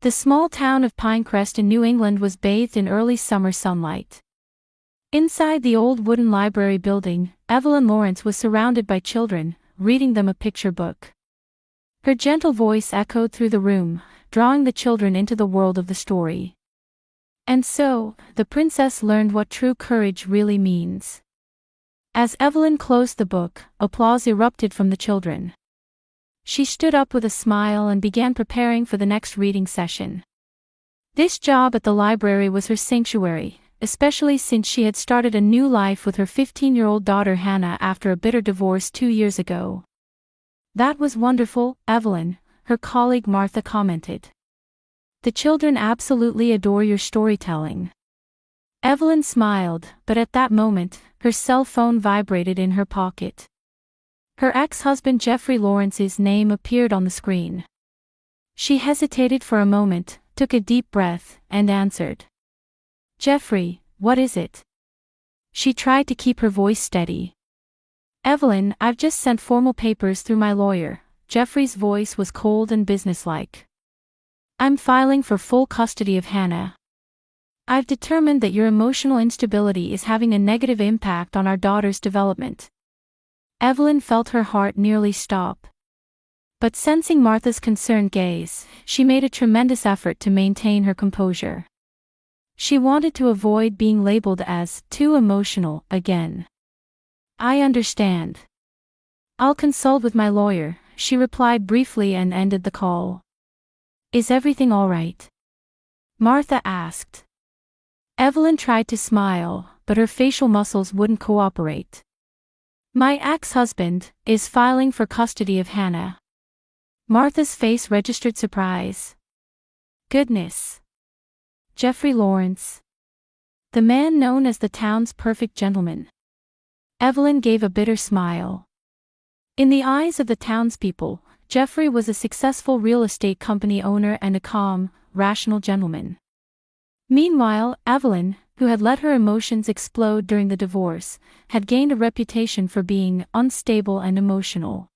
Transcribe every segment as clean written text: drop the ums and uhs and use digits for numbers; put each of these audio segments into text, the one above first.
The small town of Pinecrest in New England was bathed in early summer sunlight. Inside the old wooden library building, Evelyn Lawrence was surrounded by children, reading them a picture book. Her gentle voice echoed through the room, drawing the children into the world of the story. And so, the princess learned what true courage really means. As Evelyn closed the book, applause erupted from the children. She stood up with a smile and began preparing for the next reading session. This job at the library was her sanctuary, especially since she had started a new life with her 15-year-old daughter Hannah after a bitter divorce 2 years ago. "That was wonderful, Evelyn," her colleague Martha commented. "The children absolutely adore your storytelling." Evelyn smiled, but at that moment, her cell phone vibrated in her pocket. Her ex-husband Jeffrey Lawrence's name appeared on the screen. She hesitated for a moment, took a deep breath, and answered. "Jeffrey, what is it?" She tried to keep her voice steady. "Evelyn, I've just sent formal papers through my lawyer." Jeffrey's voice was cold and businesslike. "I'm filing for full custody of Hannah. I've determined that your emotional instability is having a negative impact on our daughter's development." Evelyn felt her heart nearly stop. But sensing Martha's concerned gaze, she made a tremendous effort to maintain her composure. She wanted to avoid being labeled as too emotional again. "I understand. I'll consult with my lawyer," she replied briefly and ended the call. "Is everything all right?" Martha asked. Evelyn tried to smile, but her facial muscles wouldn't cooperate. "My ex-husband is filing for custody of Hannah." Martha's face registered surprise. "Goodness. Jeffrey Lawrence. The man known as the town's perfect gentleman." Evelyn gave a bitter smile. In the eyes of the townspeople, Jeffrey was a successful real estate company owner and a calm, rational gentleman. Meanwhile, Evelyn, who had let her emotions explode during the divorce, had gained a reputation for being unstable and emotional.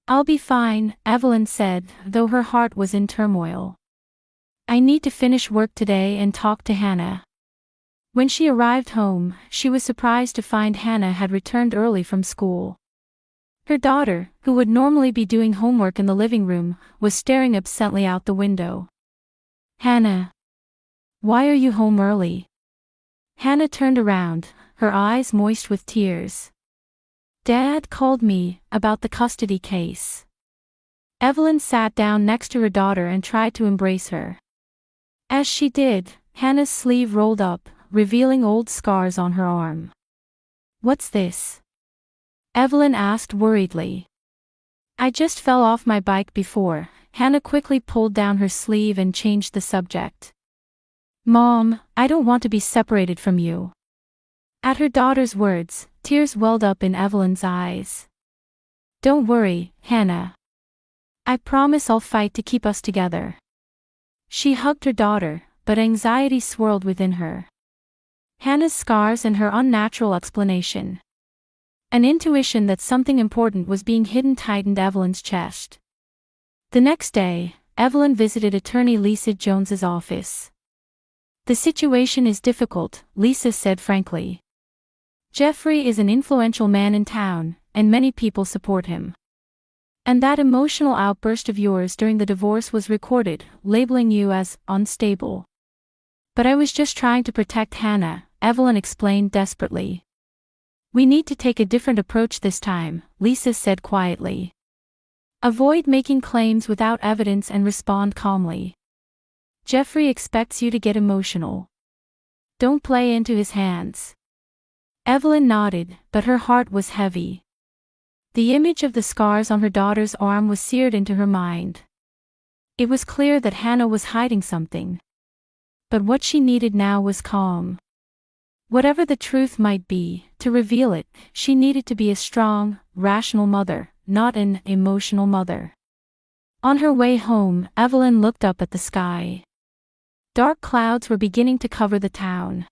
"I'll be fine," Evelyn said, though her heart was in turmoil. "I need to finish work today and talk to Hannah." When she arrived home, she was surprised to find Hannah had returned early from school. Her daughter, who would normally be doing homework in the living room, was staring absently out the window. "Hannah. Why are you home early?" Hannah turned around, her eyes moist with tears. "Dad called me about the custody case." Evelyn sat down next to her daughter and tried to embrace her. As she did, Hannah's sleeve rolled up, revealing old scars on her arm. "What's this?" Evelyn asked worriedly. "I just fell off my bike before." Hannah quickly pulled down her sleeve and changed the subject. "Mom, I don't want to be separated from you." At her daughter's words, tears welled up in Evelyn's eyes. "Don't worry, Hannah. I promise I'll fight to keep us together." She hugged her daughter, but anxiety swirled within her. Hannah's scars and her unnatural explanation. An intuition that something important was being hidden tightened Evelyn's chest. The next day, Evelyn visited attorney Lisa Jones's office. "The situation is difficult," Lisa said frankly. "Jeffrey is an influential man in town, and many people support him. And that emotional outburst of yours during the divorce was recorded, labeling you as unstable." "But I was just trying to protect Hannah," Evelyn explained desperately. "We need to take a different approach this time," Lisa said quietly. "Avoid making claims without evidence and respond calmly. Jeffrey expects you to get emotional. Don't play into his hands." Evelyn nodded, but her heart was heavy. The image of the scars on her daughter's arm was seared into her mind. It was clear that Hannah was hiding something. But what she needed now was calm. Whatever the truth might be, to reveal it, she needed to be a strong, rational mother, not an emotional mother. On her way home, Evelyn looked up at the sky. Dark clouds were beginning to cover the town.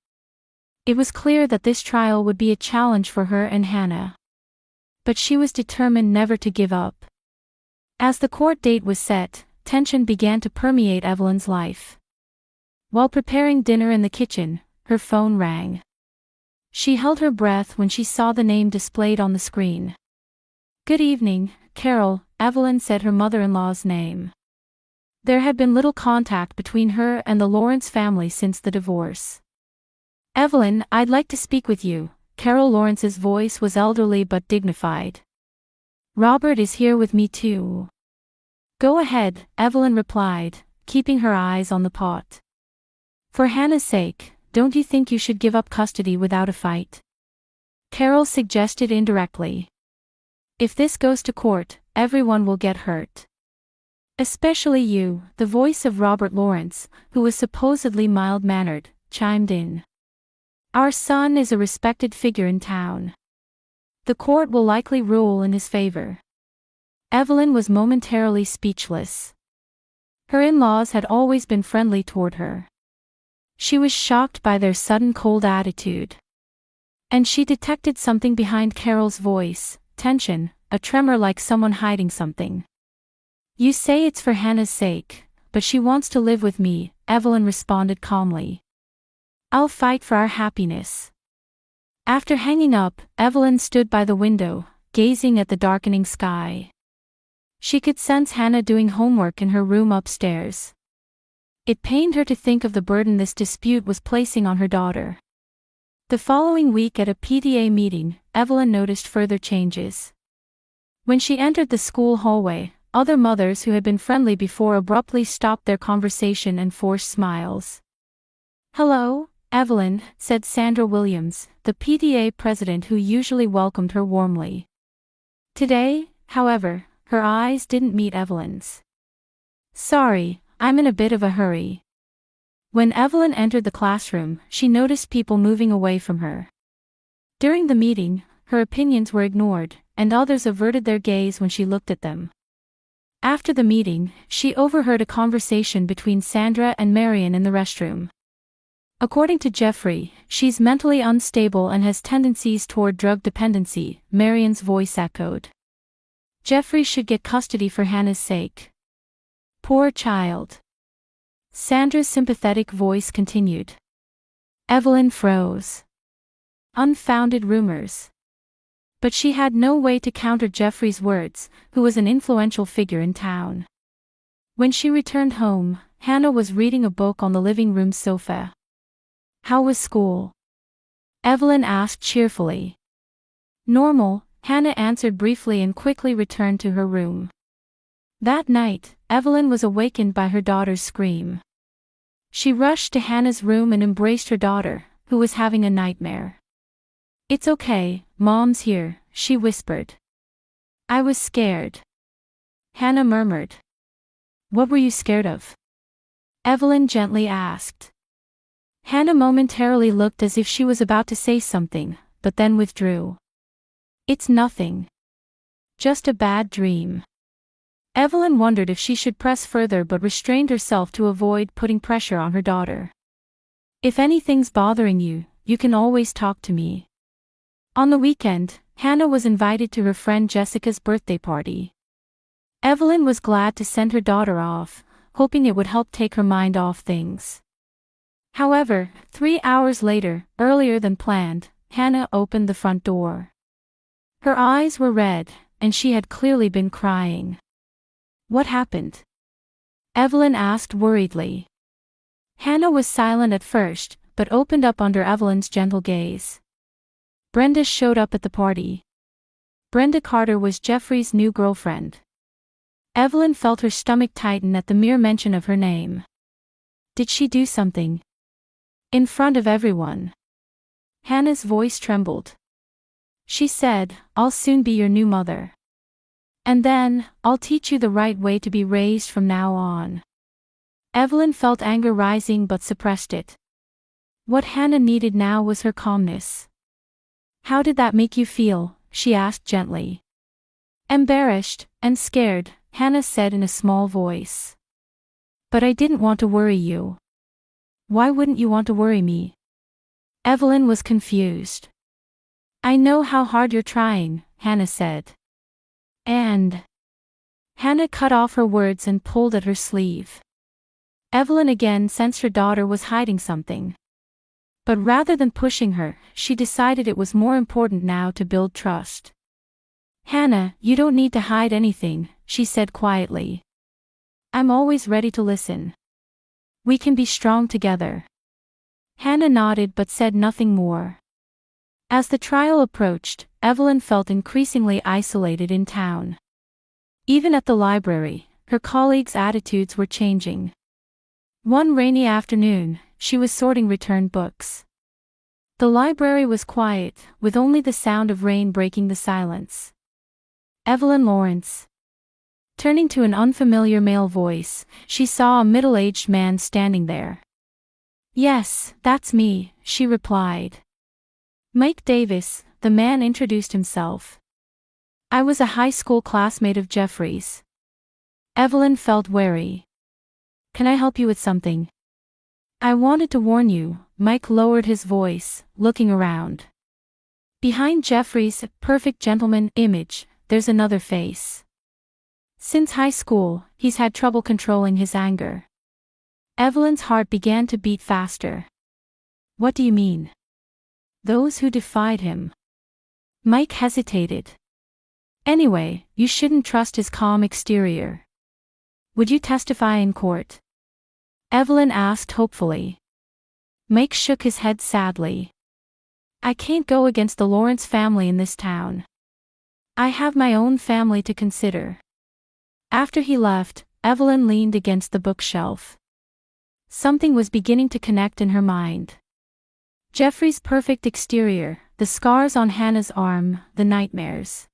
It was clear that this trial would be a challenge for her and Hannah. But she was determined never to give up. As the court date was set, tension began to permeate Evelyn's life. While preparing dinner in the kitchen, her phone rang. She held her breath when she saw the name displayed on the screen. "Good evening, Carol," Evelyn said her mother-in-law's name. There had been little contact between her and the Lawrence family since the divorce. "Evelyn, I'd like to speak with you." Carol Lawrence's voice was elderly but dignified. "Robert is here with me too." "Go ahead," Evelyn replied, keeping her eyes on the pot. "For Hannah's sake, don't you think you should give up custody without a fight?" Carol suggested indirectly. "If this goes to court, everyone will get hurt. Especially you," the voice of Robert Lawrence, who was supposedly mild-mannered, chimed in. "Our son is a respected figure in town. The court will likely rule in his favor." Evelyn was momentarily speechless. Her in-laws had always been friendly toward her. She was shocked by their sudden cold attitude. And she detected something behind Carol's voice, tension, a tremor like someone hiding something. "You say it's for Hannah's sake, but she wants to live with me," Evelyn responded calmly. "I'll fight for our happiness." After hanging up, Evelyn stood by the window, gazing at the darkening sky. She could sense Hannah doing homework in her room upstairs. It pained her to think of the burden this dispute was placing on her daughter. The following week at a PTA meeting, Evelyn noticed further changes. When she entered the school hallway, other mothers who had been friendly before abruptly stopped their conversation and forced smiles. "Hello, Evelyn," said Sandra Williams, the PTA president who usually welcomed her warmly. Today, however, her eyes didn't meet Evelyn's. "Sorry, I'm in a bit of a hurry." When Evelyn entered the classroom, she noticed people moving away from her. During the meeting, her opinions were ignored, and others averted their gaze when she looked at them. After the meeting, she overheard a conversation between Sandra and Marion in the restroom. "According to Jeffrey, she's mentally unstable and has tendencies toward drug dependency," Marion's voice echoed. "Jeffrey should get custody for Hannah's sake." "Poor child." Sandra's sympathetic voice continued. Evelyn froze. Unfounded rumors. But she had no way to counter Jeffrey's words, who was an influential figure in town. When she returned home, Hannah was reading a book on the living room sofa. "How was school?" Evelyn asked cheerfully. "Normal," Hannah answered briefly and quickly returned to her room. That night, Evelyn was awakened by her daughter's scream. She rushed to Hannah's room and embraced her daughter, who was having a nightmare. "It's okay, Mom's here," she whispered. "I was scared." Hannah murmured. "What were you scared of?" Evelyn gently asked. Hannah momentarily looked as if she was about to say something, but then withdrew. "It's nothing. Just a bad dream." Evelyn wondered if she should press further but restrained herself to avoid putting pressure on her daughter. "If anything's bothering you, you can always talk to me." On the weekend, Hannah was invited to her friend Jessica's birthday party. Evelyn was glad to send her daughter off, hoping it would help take her mind off things. However, 3 hours later, earlier than planned, Hannah opened the front door. Her eyes were red, and she had clearly been crying. "What happened?" Evelyn asked worriedly. Hannah was silent at first, but opened up under Evelyn's gentle gaze. Brenda showed up at the party. Brenda Carter was Jeffrey's new girlfriend. Evelyn felt her stomach tighten at the mere mention of her name. Did she do something? In front of everyone. Hannah's voice trembled. She said, "I'll soon be your new mother. And then, I'll teach you the right way to be raised from now on." Evelyn felt anger rising but suppressed it. What Hannah needed now was her calmness. "How did that make you feel?" she asked gently. "Embarrassed and scared," Hannah said in a small voice. "But I didn't want to worry you." "Why wouldn't you want to worry me?" Evelyn was confused. "I know how hard you're trying," Hannah said. "And Hannah cut off her words and pulled at her sleeve. Evelyn again sensed her daughter was hiding something. But rather than pushing her, she decided it was more important now to build trust. "Hannah, you don't need to hide anything," she said quietly. "I'm always ready to listen. We can be strong together." Hannah nodded but said nothing more. As the trial approached, Evelyn felt increasingly isolated in town. Even at the library, her colleagues' attitudes were changing. One rainy afternoon, she was sorting returned books. The library was quiet, with only the sound of rain breaking the silence. "Evelyn Lawrence." Turning to an unfamiliar male voice, she saw a middle-aged man standing there. "Yes, that's me," she replied. "Mike Davis," the man introduced himself. "I was a high school classmate of Jeffrey's." Evelyn felt wary. "Can I help you with something?" "I wanted to warn you," Mike lowered his voice, looking around. "Behind Jeffrey's perfect gentleman image, there's another face. Since high school, he's had trouble controlling his anger." Evelyn's heart began to beat faster. "What do you mean?" "Those who defied him." Mike hesitated. "Anyway, you shouldn't trust his calm exterior." "Would you testify in court?" Evelyn asked hopefully. Mike shook his head sadly. "I can't go against the Lawrence family in this town. I have my own family to consider." After he left, Evelyn leaned against the bookshelf. Something was beginning to connect in her mind. Jeffrey's perfect exterior, the scars on Hannah's arm, the nightmares.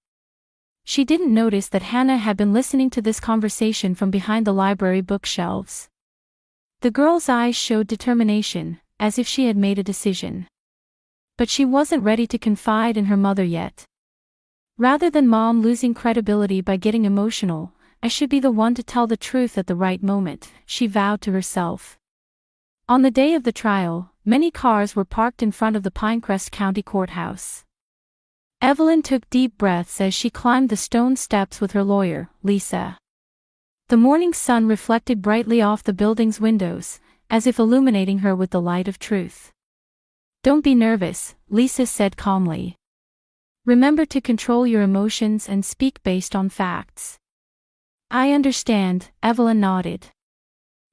She didn't notice that Hannah had been listening to this conversation from behind the library bookshelves. The girl's eyes showed determination, as if she had made a decision. But she wasn't ready to confide in her mother yet. Rather than Mom losing credibility by getting emotional, I should be the one to tell the truth at the right moment, she vowed to herself. On the day of the trial, many cars were parked in front of the Pinecrest County Courthouse. Evelyn took deep breaths as she climbed the stone steps with her lawyer, Lisa. The morning sun reflected brightly off the building's windows, as if illuminating her with the light of truth. "Don't be nervous," Lisa said calmly. "Remember to control your emotions and speak based on facts." "I understand," Evelyn nodded.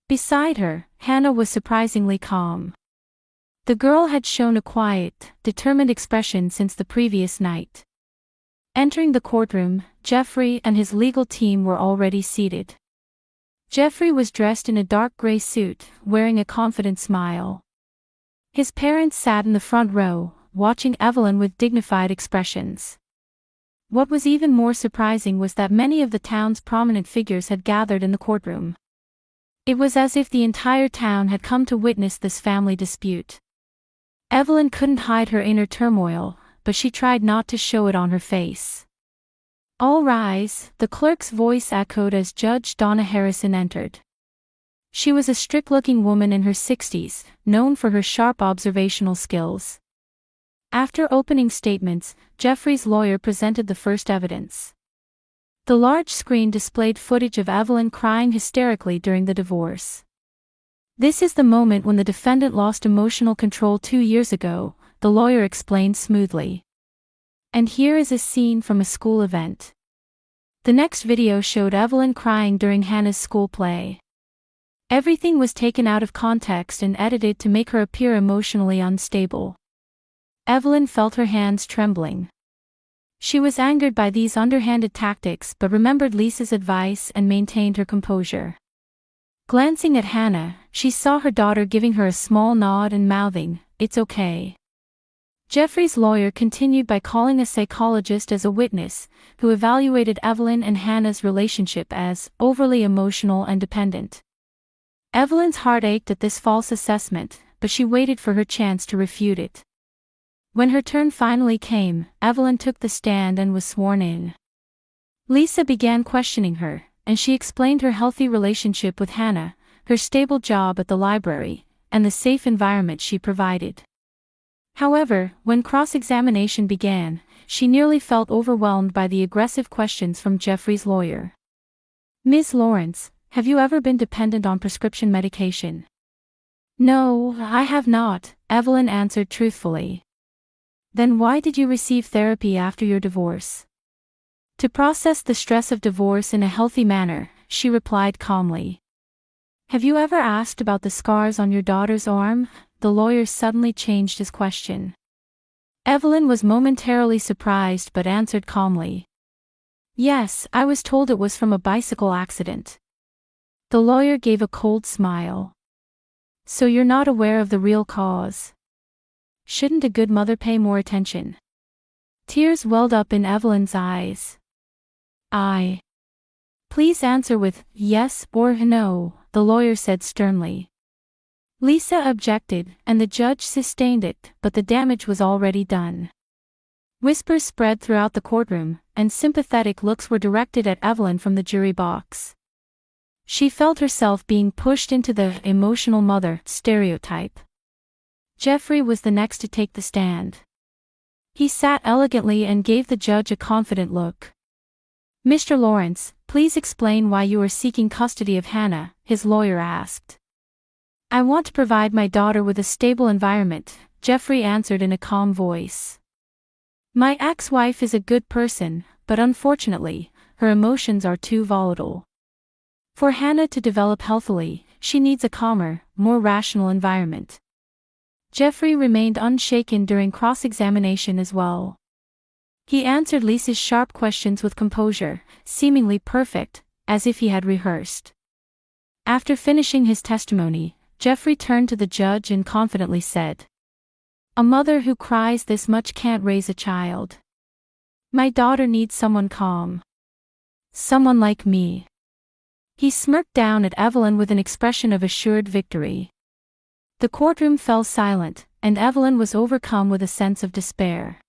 Beside her, Hannah was surprisingly calm. The girl had shown a quiet, determined expression since the previous night. Entering the courtroom, Jeffrey and his legal team were already seated. Jeffrey was dressed in a dark gray suit, wearing a confident smile. His parents sat in the front row, watching Evelyn with dignified expressions. What was even more surprising was that many of the town's prominent figures had gathered in the courtroom. It was as if the entire town had come to witness this family dispute. Evelyn couldn't hide her inner turmoil, but she tried not to show it on her face. "All rise," the clerk's voice echoed as Judge Donna Harrison entered. She was a strict-looking woman in her 60s, known for her sharp observational skills. After opening statements, Jeffrey's lawyer presented the first evidence. The large screen displayed footage of Evelyn crying hysterically during the divorce. "This is the moment when the defendant lost emotional control 2 years ago," the lawyer explained smoothly. "And here is a scene from a school event." The next video showed Evelyn crying during Hannah's school play. Everything was taken out of context and edited to make her appear emotionally unstable. Evelyn felt her hands trembling. She was angered by these underhanded tactics but remembered Lisa's advice and maintained her composure. Glancing at Hannah, she saw her daughter giving her a small nod and mouthing, "It's okay." Jeffrey's lawyer continued by calling a psychologist as a witness, who evaluated Evelyn and Hannah's relationship as overly emotional and dependent. Evelyn's heart ached at this false assessment, but she waited for her chance to refute it. When her turn finally came, Evelyn took the stand and was sworn in. Lisa began questioning her, and she explained her healthy relationship with Hannah, her stable job at the library, and the safe environment she provided. However, when cross-examination began, she nearly felt overwhelmed by the aggressive questions from Jeffrey's lawyer. Ms. Lawrence, have you ever been dependent on prescription medication? No, I have not, Evelyn answered truthfully. Then why did you receive therapy after your divorce? To process the stress of divorce in a healthy manner, she replied calmly. Have you ever asked about the scars on your daughter's arm? The lawyer suddenly changed his question. Evelyn was momentarily surprised but answered calmly. Yes, I was told it was from a bicycle accident. The lawyer gave a cold smile. So you're not aware of the real cause? Shouldn't a good mother pay more attention? Tears welled up in Evelyn's eyes. Please answer with yes or no, the lawyer said sternly. Lisa objected, and the judge sustained it, but the damage was already done. Whispers spread throughout the courtroom, and sympathetic looks were directed at Evelyn from the jury box. She felt herself being pushed into the emotional mother stereotype. Jeffrey was the next to take the stand. He sat elegantly and gave the judge a confident look. Mr. Lawrence, please explain why you are seeking custody of Hannah, his lawyer asked. I want to provide my daughter with a stable environment, Jeffrey answered in a calm voice. My ex-wife is a good person, but unfortunately, her emotions are too volatile. For Hannah to develop healthily, she needs a calmer, more rational environment. Jeffrey remained unshaken during cross-examination as well. He answered Lisa's sharp questions with composure, seemingly perfect, as if he had rehearsed. After finishing his testimony, Jeffrey turned to the judge and confidently said, a mother who cries this much can't raise a child. My daughter needs someone calm. Someone like me. He smirked down at Evelyn with an expression of assured victory. The courtroom fell silent, and Evelyn was overcome with a sense of despair.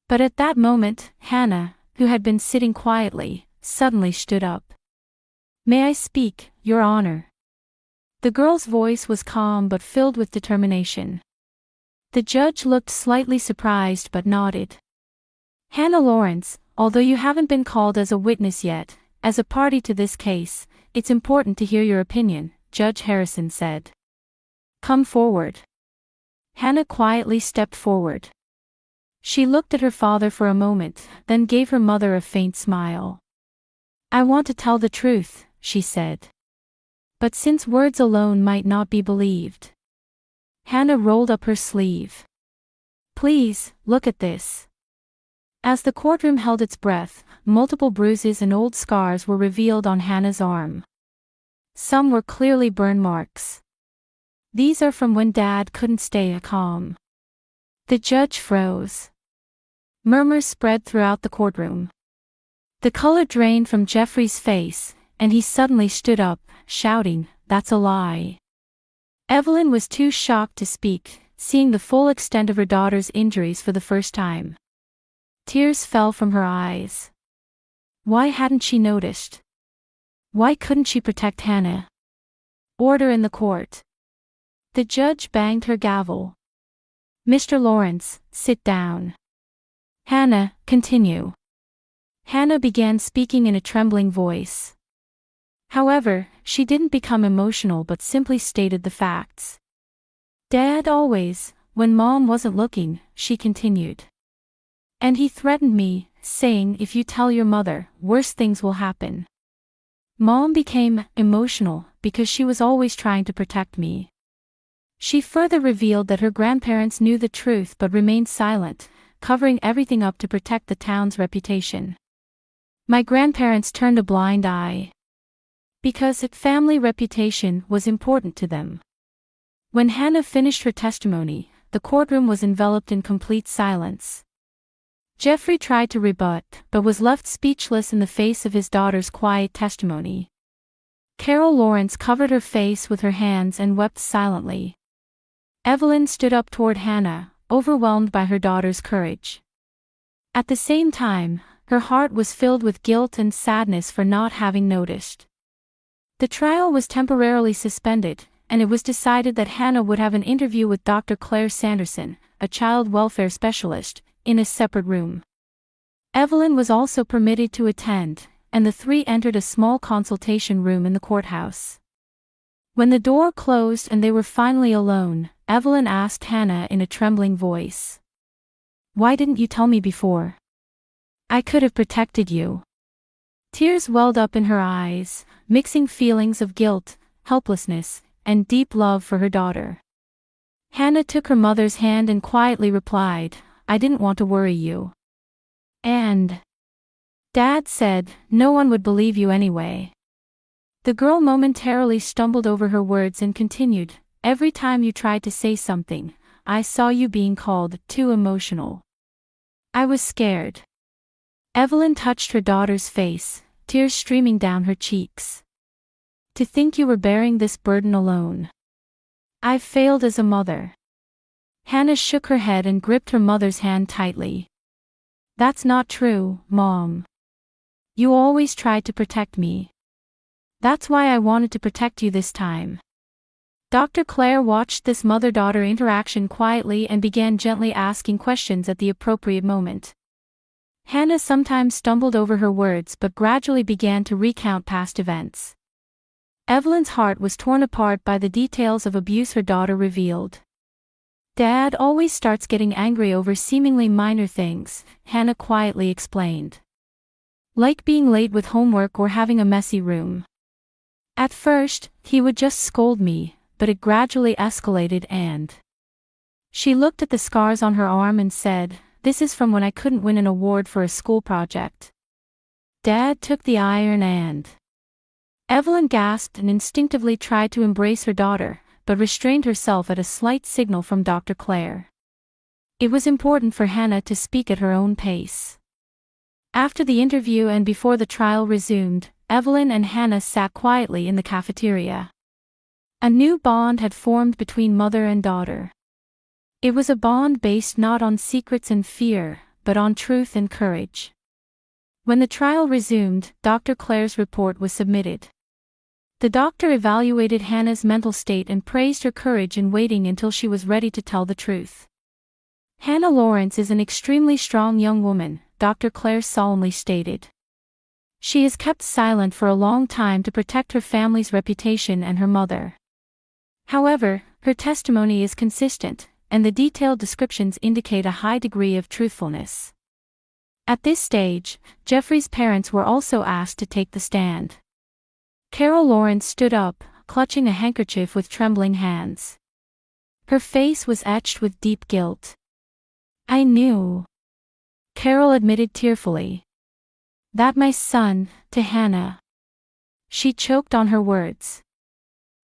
But at that moment, Hannah, who had been sitting quietly, suddenly stood up. May I speak, Your Honor? The girl's voice was calm but filled with determination. The judge looked slightly surprised but nodded. Hannah Lawrence, although you haven't been called as a witness yet, as a party to this case, it's important to hear your opinion, Judge Harrison said. Come forward. Hannah quietly stepped forward. She looked at her father for a moment, then gave her mother a faint smile. I want to tell the truth, she said. But since words alone might not be believed. Hannah rolled up her sleeve. Please, look at this. As the courtroom held its breath, multiple bruises and old scars were revealed on Hannah's arm. Some were clearly burn marks. These are from when Dad couldn't stay calm. The judge froze. Murmurs spread throughout the courtroom. The color drained from Jeffrey's face, and he suddenly stood up, shouting, "That's a lie." Evelyn was too shocked to speak, seeing the full extent of her daughter's injuries for the first time. Tears fell from her eyes. Why hadn't she noticed? Why couldn't she protect Hannah? Order in the court. The judge banged her gavel. Mr. Lawrence, sit down. Hannah, continue. Hannah began speaking in a trembling voice. However, she didn't become emotional but simply stated the facts. Dad always, when Mom wasn't looking, she continued. And he threatened me, saying if you tell your mother, worse things will happen. Mom became emotional because she was always trying to protect me. She further revealed that her grandparents knew the truth but remained silent, covering everything up to protect the town's reputation. My grandparents turned a blind eye. Because family reputation was important to them. When Hannah finished her testimony, the courtroom was enveloped in complete silence. Jeffrey tried to rebut, but was left speechless in the face of his daughter's quiet testimony. Carol Lawrence covered her face with her hands and wept silently. Evelyn stood up toward Hannah, overwhelmed by her daughter's courage. At the same time, her heart was filled with guilt and sadness for not having noticed. The trial was temporarily suspended, and it was decided that Hannah would have an interview with Dr. Claire Sanderson, a child welfare specialist, in a separate room. Evelyn was also permitted to attend, and the three entered a small consultation room in the courthouse. When the door closed and they were finally alone, Evelyn asked Hannah in a trembling voice. "Why didn't you tell me before? I could have protected you." Tears welled up in her eyes, mixing feelings of guilt, helplessness, and deep love for her daughter. Hannah took her mother's hand and quietly replied, "I didn't want to worry you. And Dad said, no one would believe you anyway." The girl momentarily stumbled over her words and continued, "Every time you tried to say something, I saw you being called too emotional. I was scared." Evelyn touched her daughter's face, tears streaming down her cheeks. "To think you were bearing this burden alone. I've failed as a mother." Hannah shook her head and gripped her mother's hand tightly. "That's not true, Mom. You always tried to protect me. That's why I wanted to protect you this time." Dr. Claire watched this mother-daughter interaction quietly and began gently asking questions at the appropriate moment. Hannah sometimes stumbled over her words but gradually began to recount past events. Evelyn's heart was torn apart by the details of abuse her daughter revealed. "Dad always starts getting angry over seemingly minor things," Hannah quietly explained. "Like being late with homework or having a messy room. At first, he would just scold me, but it gradually escalated and..." She looked at the scars on her arm and said, "This is from when I couldn't win an award for a school project. Dad took the iron and..." Evelyn gasped and instinctively tried to embrace her daughter, but restrained herself at a slight signal from Dr. Claire. It was important for Hannah to speak at her own pace. After the interview and before the trial resumed, Evelyn and Hannah sat quietly in the cafeteria. A new bond had formed between mother and daughter. It was a bond based not on secrets and fear, but on truth and courage. When the trial resumed, Dr. Claire's report was submitted. The doctor evaluated Hannah's mental state and praised her courage in waiting until she was ready to tell the truth. "Hannah Lawrence is an extremely strong young woman," Dr. Claire solemnly stated. "She has kept silent for a long time to protect her family's reputation and her mother. However, her testimony is consistent, and the detailed descriptions indicate a high degree of truthfulness." At this stage, Jeffrey's parents were also asked to take the stand. Carol Lawrence stood up, clutching a handkerchief with trembling hands. Her face was etched with deep guilt. "I knew," Carol admitted tearfully, "that my son, to Hannah." She choked on her words.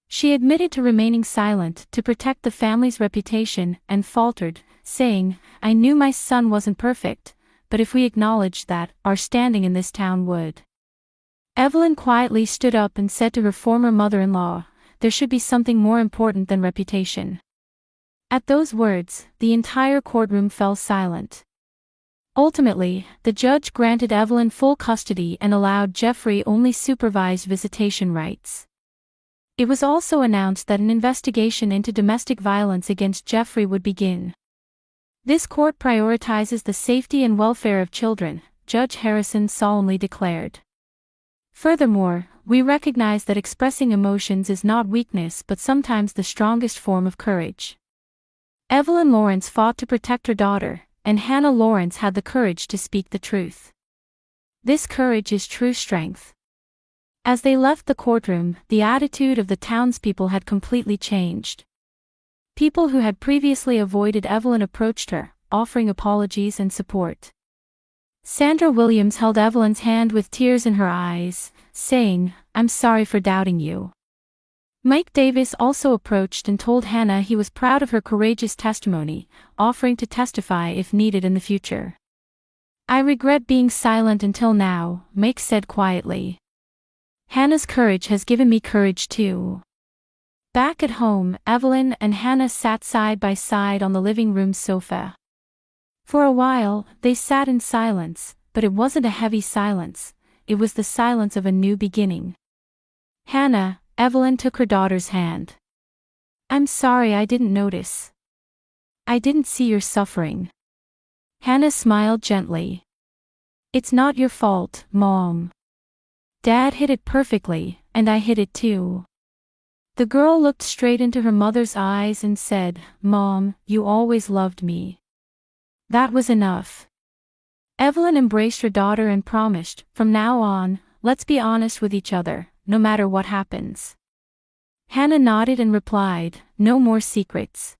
She admitted to remaining silent to protect the family's reputation and faltered, saying, "I knew my son wasn't perfect, but if we acknowledged that, our standing in this town would." Evelyn quietly stood up and said to her former mother-in-law, "There should be something more important than reputation." At those words, the entire courtroom fell silent. Ultimately, the judge granted Evelyn full custody and allowed Jeffrey only supervised visitation rights. It was also announced that an investigation into domestic violence against Jeffrey would begin. "This court prioritizes the safety and welfare of children," Judge Harrison solemnly declared. "Furthermore, we recognize that expressing emotions is not weakness but sometimes the strongest form of courage." Evelyn Lawrence fought to protect her daughter, and Hannah Lawrence had the courage to speak the truth. This courage is true strength. As they left the courtroom, the attitude of the townspeople had completely changed. People who had previously avoided Evelyn approached her, offering apologies and support. Sandra Williams held Evelyn's hand with tears in her eyes, saying, "I'm sorry for doubting you." Mike Davis also approached and told Hannah he was proud of her courageous testimony, offering to testify if needed in the future. "I regret being silent until now," Mike said quietly. "Hannah's courage has given me courage too." Back at home, Evelyn and Hannah sat side by side on the living room sofa. For a while, they sat in silence, but it wasn't a heavy silence, it was the silence of a new beginning. "Hannah," Evelyn took her daughter's hand. "I'm sorry I didn't notice. I didn't see your suffering." Hannah smiled gently. "It's not your fault, Mom. Dad hit it perfectly, and I hit it too. The girl looked straight into her mother's eyes and said, "Mom, you always loved me." That was enough. Evelyn embraced her daughter and promised, "From now on, let's be honest with each other, no matter what happens." Hannah nodded and replied, "No more secrets."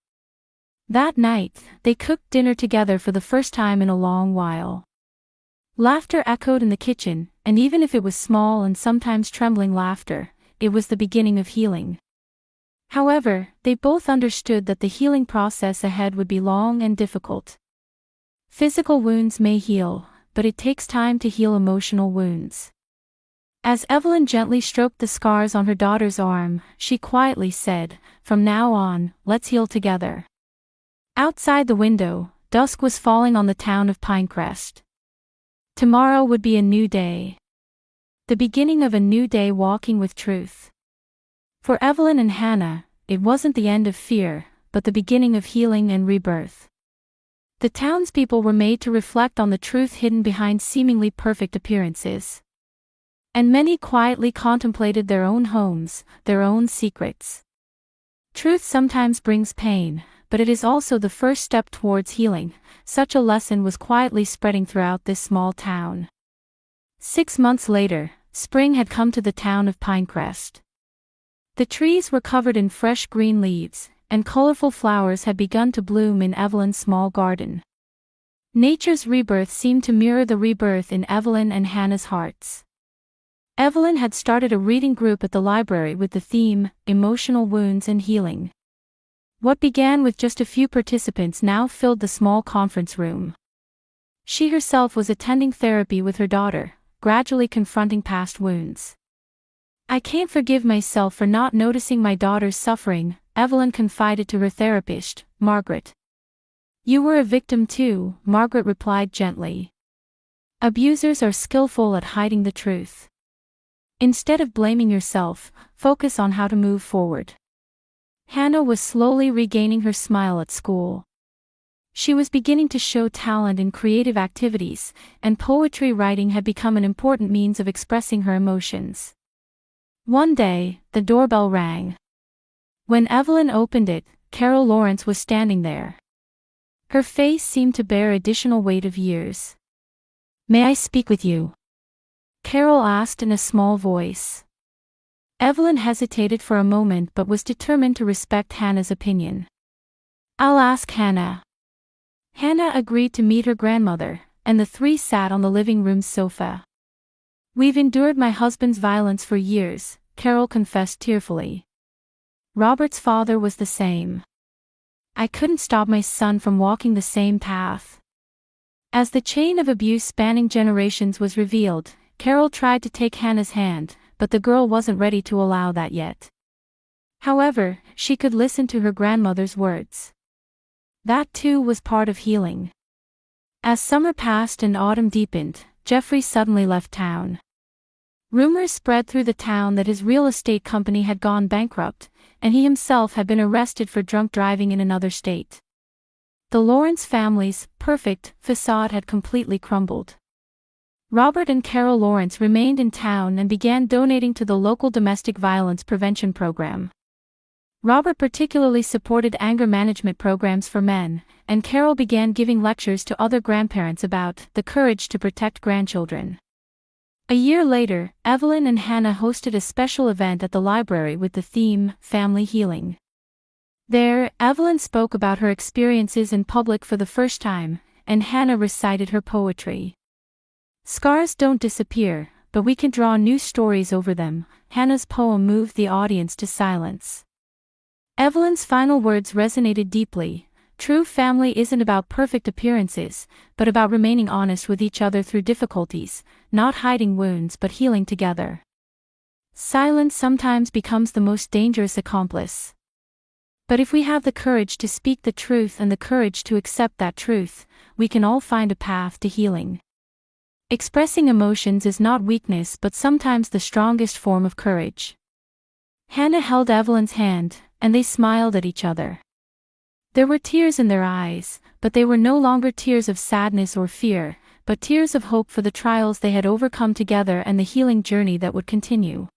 That night, they cooked dinner together for the first time in a long while. Laughter echoed in the kitchen, and even if it was small and sometimes trembling laughter, it was the beginning of healing. However, they both understood that the healing process ahead would be long and difficult. Physical wounds may heal, but it takes time to heal emotional wounds. As Evelyn gently stroked the scars on her daughter's arm, she quietly said, "From now on, let's heal together." Outside the window, dusk was falling on the town of Pinecrest. Tomorrow would be a new day. The beginning of a new day walking with truth. For Evelyn and Hannah, it wasn't the end of fear, but the beginning of healing and rebirth. The townspeople were made to reflect on the truth hidden behind seemingly perfect appearances. And many quietly contemplated their own homes, their own secrets. Truth sometimes brings pain, but it is also the first step towards healing. Such a lesson was quietly spreading throughout this small town. 6 months later, spring had come to the town of Pinecrest. The trees were covered in fresh green leaves, and colorful flowers had begun to bloom in Evelyn's small garden. Nature's rebirth seemed to mirror the rebirth in Evelyn and Hannah's hearts. Evelyn had started a reading group at the library with the theme, Emotional Wounds and Healing. What began with just a few participants now filled the small conference room. She herself was attending therapy with her daughter, gradually confronting past wounds. "I can't forgive myself for not noticing my daughter's suffering," Evelyn confided to her therapist, Margaret. "You were a victim too," Margaret replied gently. "Abusers are skillful at hiding the truth. Instead of blaming yourself, focus on how to move forward." Hannah was slowly regaining her smile at school. She was beginning to show talent in creative activities, and poetry writing had become an important means of expressing her emotions. One day, the doorbell rang. When Evelyn opened it, Carol Lawrence was standing there. Her face seemed to bear additional weight of years. "May I speak with you?" Carol asked in a small voice. Evelyn hesitated for a moment but was determined to respect Hannah's opinion. "I'll ask Hannah." Hannah agreed to meet her grandmother, and the three sat on the living room sofa. "We've endured my husband's violence for years," Carol confessed tearfully. "Robert's father was the same. I couldn't stop my son from walking the same path." As the chain of abuse spanning generations was revealed, Carol tried to take Hannah's hand, but the girl wasn't ready to allow that yet. However, she could listen to her grandmother's words. That too was part of healing. As summer passed and autumn deepened, Jeffrey suddenly left town. Rumors spread through the town that his real estate company had gone bankrupt, and he himself had been arrested for drunk driving in another state. The Lawrence family's perfect facade had completely crumbled. Robert and Carol Lawrence remained in town and began donating to the local domestic violence prevention program. Robert particularly supported anger management programs for men, and Carol began giving lectures to other grandparents about the courage to protect grandchildren. A year later, Evelyn and Hannah hosted a special event at the library with the theme, Family Healing. There, Evelyn spoke about her experiences in public for the first time, and Hannah recited her poetry. "Scars don't disappear, but we can draw new stories over them." Hannah's poem moved the audience to silence. Evelyn's final words resonated deeply. True family isn't about perfect appearances, but about remaining honest with each other through difficulties, not hiding wounds but healing together. Silence sometimes becomes the most dangerous accomplice. But if we have the courage to speak the truth and the courage to accept that truth, we can all find a path to healing. Expressing emotions is not weakness but sometimes the strongest form of courage. Hannah held Evelyn's hand, and they smiled at each other. There were tears in their eyes, but they were no longer tears of sadness or fear, but tears of hope for the trials they had overcome together and the healing journey that would continue.